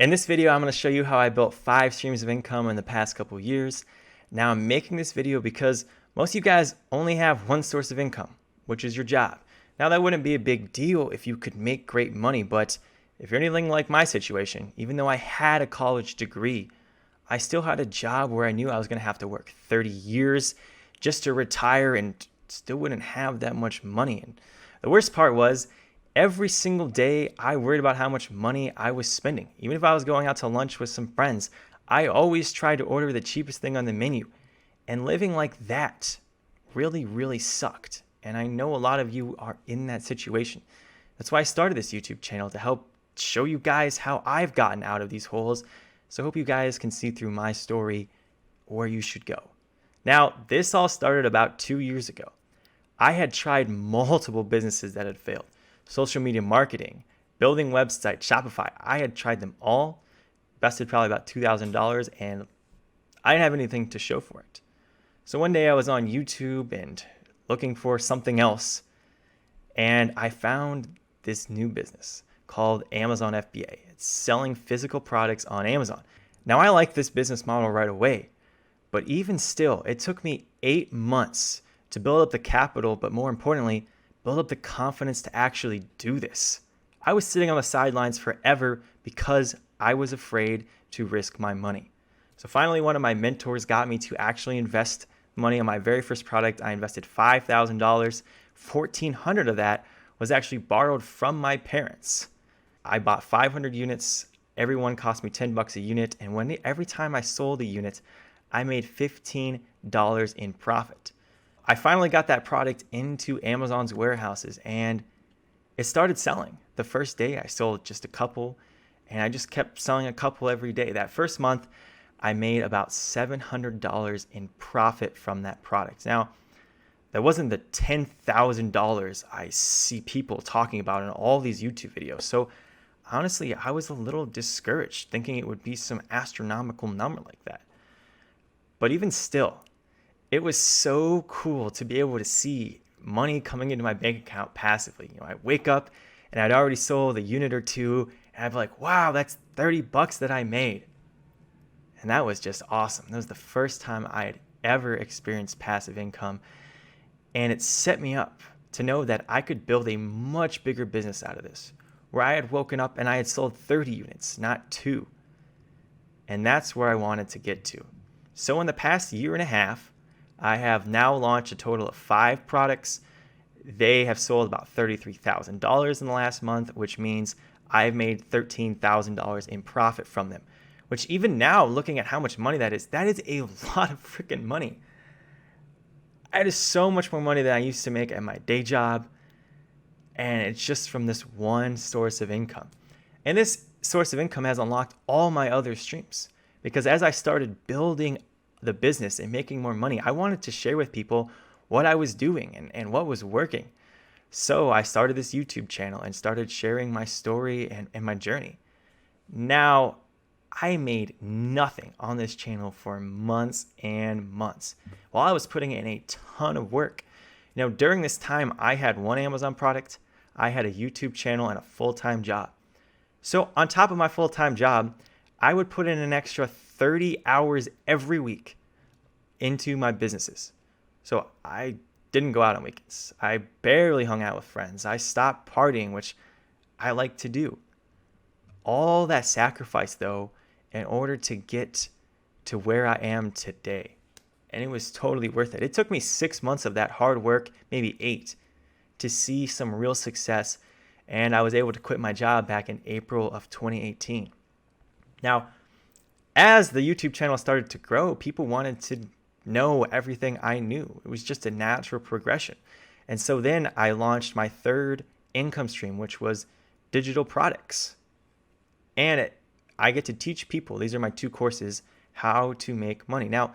In this video, I'm going to show you how I built 5 streams of income in the past couple years. Now I'm making this video because most of you guys only have one source of income, which is your job. Now that wouldn't be a big deal if you could make great money, but if you're anything like my situation, even though I had a college degree, I still had a job where I knew I was going to have to work 30 years just to retire and still wouldn't have that much money. And the worst part was, every single day, I worried about how much money I was spending. Even if I was going out to lunch with some friends, I always tried to order the cheapest thing on the menu. And living like that really, really sucked. And I know a lot of you are in that situation. That's why I started this YouTube channel, to help show you guys how I've gotten out of these holes. So I hope you guys can see through my story where you should go. Now, this all started about 2 years ago. I had tried multiple businesses that had failed. Social media marketing, building websites, Shopify. I had tried them all, invested probably about $2,000, and I didn't have anything to show for it. So one day I was on YouTube and looking for something else, and I found this new business called Amazon FBA. It's selling physical products on Amazon. Now I liked this business model right away, but even still, it took me 8 months to build up the capital, but more importantly, build up the confidence to actually do this. I was sitting on the sidelines forever because I was afraid to risk my money. So finally, one of my mentors got me to actually invest money on my very first product. I invested $5,000. $1,400 of that was actually borrowed from my parents. I bought 500 units. Every one cost me $10 a unit. And every time I sold a unit, I made $15 in profit. I finally got that product into Amazon's warehouses and it started selling. The first day I sold just a couple, and I just kept selling a couple every day. That first month, I made about $700 in profit from that product. Now, that wasn't the $10,000 I see people talking about in all these YouTube videos. So honestly, I was a little discouraged, thinking it would be some astronomical number like that. But even still, it was so cool to be able to see money coming into my bank account passively. I wake up and I'd already sold a unit or two, and I'd be like, wow, that's $30 that I made. And that was just awesome. That was the first time I had ever experienced passive income. And it set me up to know that I could build a much bigger business out of this, where I had woken up and I had sold 30 units, not 2. And that's where I wanted to get to. So in the past year and a half, I have now launched a total of 5 products. They have sold about $33,000 in the last month, which means I've made $13,000 in profit from them. Which even now, looking at how much money that is a lot of freaking money. That is so much more money than I used to make at my day job. And it's just from this one source of income. And this source of income has unlocked all my other streams. Because as I started building the business and making more money, I wanted to share with people what I was doing and what was working. So I started this YouTube channel and started sharing my story and my journey. Now, I made nothing on this channel for months and months while I was putting in a ton of work. During this time, I had one Amazon product, I had a YouTube channel, and a full-time job. So on top of my full-time job, I would put in an extra 30 hours every week into my businesses. So I didn't go out on weekends. I barely hung out with friends. I stopped partying, which I like to do. All that sacrifice, though, in order to get to where I am today. And it was totally worth it. It took me 6 months of that hard work, maybe 8, to see some real success. And I was able to quit my job back in April of 2018. Now, as the YouTube channel started to grow, people wanted to know everything I knew. It was just a natural progression. And so then I launched my third income stream, which was digital products. And I get to teach people, these are my 2 courses, how to make money. Now,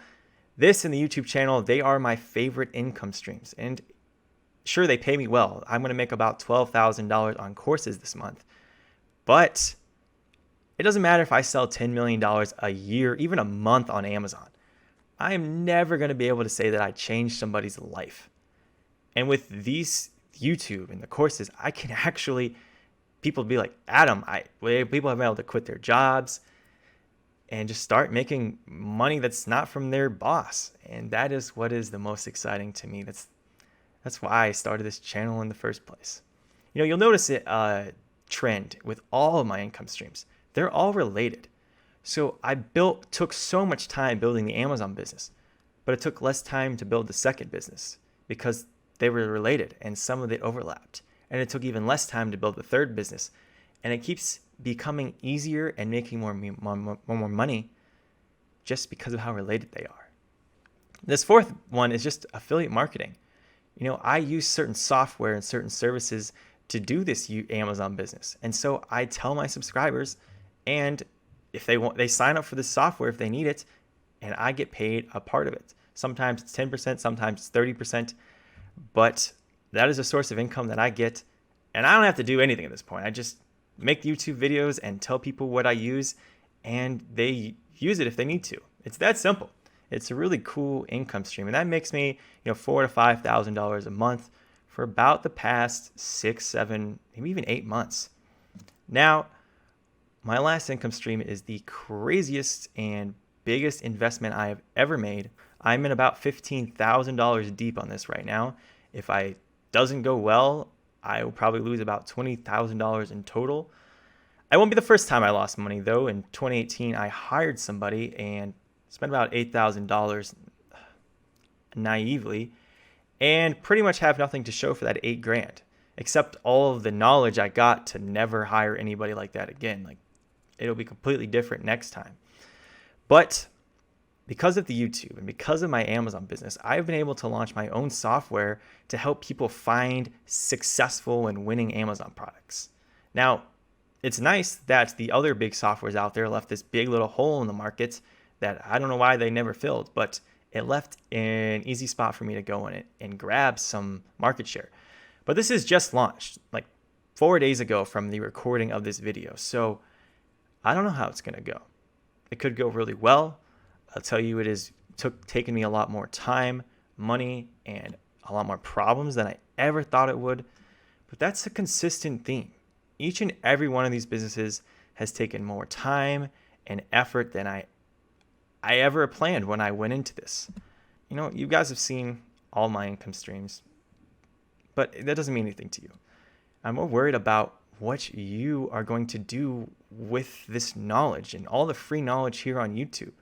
this and the YouTube channel, they are my favorite income streams. And sure, they pay me well. I'm going to make about $12,000 on courses this month. But it doesn't matter if I sell $10 million a year, even a month on Amazon. I am never going to be able to say that I changed somebody's life. And with these YouTube and the courses, I can actually people be like, Adam, people have been able to quit their jobs and just start making money that's not from their boss. And that is what is the most exciting to me. That's why I started this channel in the first place. You'll notice it trend with all of my income streams. They're all related. So I took so much time building the Amazon business, but it took less time to build the second business because they were related and some of it overlapped. And it took even less time to build the third business. And it keeps becoming easier and making more money just because of how related they are. This fourth one is just affiliate marketing. I use certain software and certain services to do this Amazon business. And so I tell my subscribers, and if they sign up for this software if they need it, and I get paid a part of it. Sometimes it's 10%, sometimes it's 30%, but that is a source of income that I get, and I don't have to do anything at this point. I just make YouTube videos and tell people what I use, and they use it if they need to. It's that simple. It's a really cool income stream, and that makes me, $4,000 to $5,000 a month for about the past 6, 7, maybe even 8 months. Now, my last income stream is the craziest and biggest investment I have ever made. I'm in about $15,000 deep on this right now. If I doesn't go well, I will probably lose about $20,000 in total. It won't be the first time I lost money though. In 2018, I hired somebody and spent about $8,000 naively and pretty much have nothing to show for that $8,000, except all of the knowledge I got to never hire anybody like that again. Like, it'll be completely different next time. But because of the YouTube and because of my Amazon business, I've been able to launch my own software to help people find successful and winning Amazon products. Now, it's nice that the other big softwares out there left this big little hole in the market that I don't know why they never filled, but it left an easy spot for me to go in it and grab some market share. But this is just launched like 4 days ago from the recording of this video. So I don't know how it's going to go. It could go really well. I'll tell you, it has taken me a lot more time, money, and a lot more problems than I ever thought it would. But that's a consistent theme. Each and every one of these businesses has taken more time and effort than I ever planned when I went into this. You guys have seen all my income streams, but that doesn't mean anything to you. I'm more worried about what you are going to do with this knowledge and all the free knowledge here on YouTube.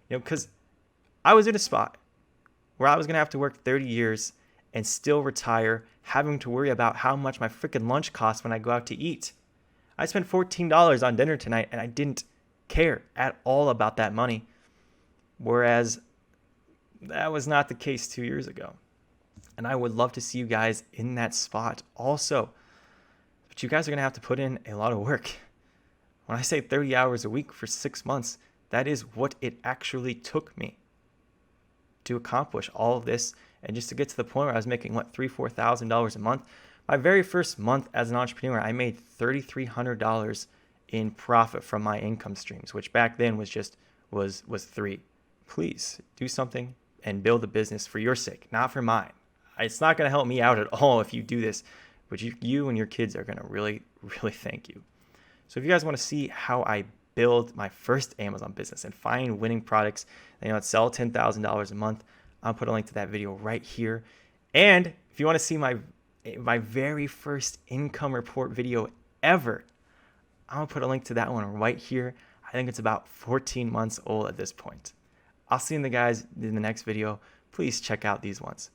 Because I was in a spot where I was going to have to work 30 years and still retire, having to worry about how much my freaking lunch costs when I go out to eat. I spent $14 on dinner tonight, and I didn't care at all about that money, whereas that was not the case 2 years ago. And I would love to see you guys in that spot also. But you guys are going to have to put in a lot of work. When I say 30 hours a week for 6 months, that is what it actually took me to accomplish all of this and just to get to the point where I was making, $3,000 to $4,000 a month. My very first month as an entrepreneur, I made $3,300 in profit from my income streams, which back then was $3,000. Please do something and build a business for your sake, not for mine. It's not going to help me out at all if you do this, but you and your kids are going to really, really thank you. So if you guys want to see how I build my first Amazon business and find winning products that sell $10,000 a month, I'll put a link to that video right here. And if you want to see my very first income report video ever, I'll put a link to that one right here. I think it's about 14 months old at this point. I'll see you guys in the next video. Please check out these ones.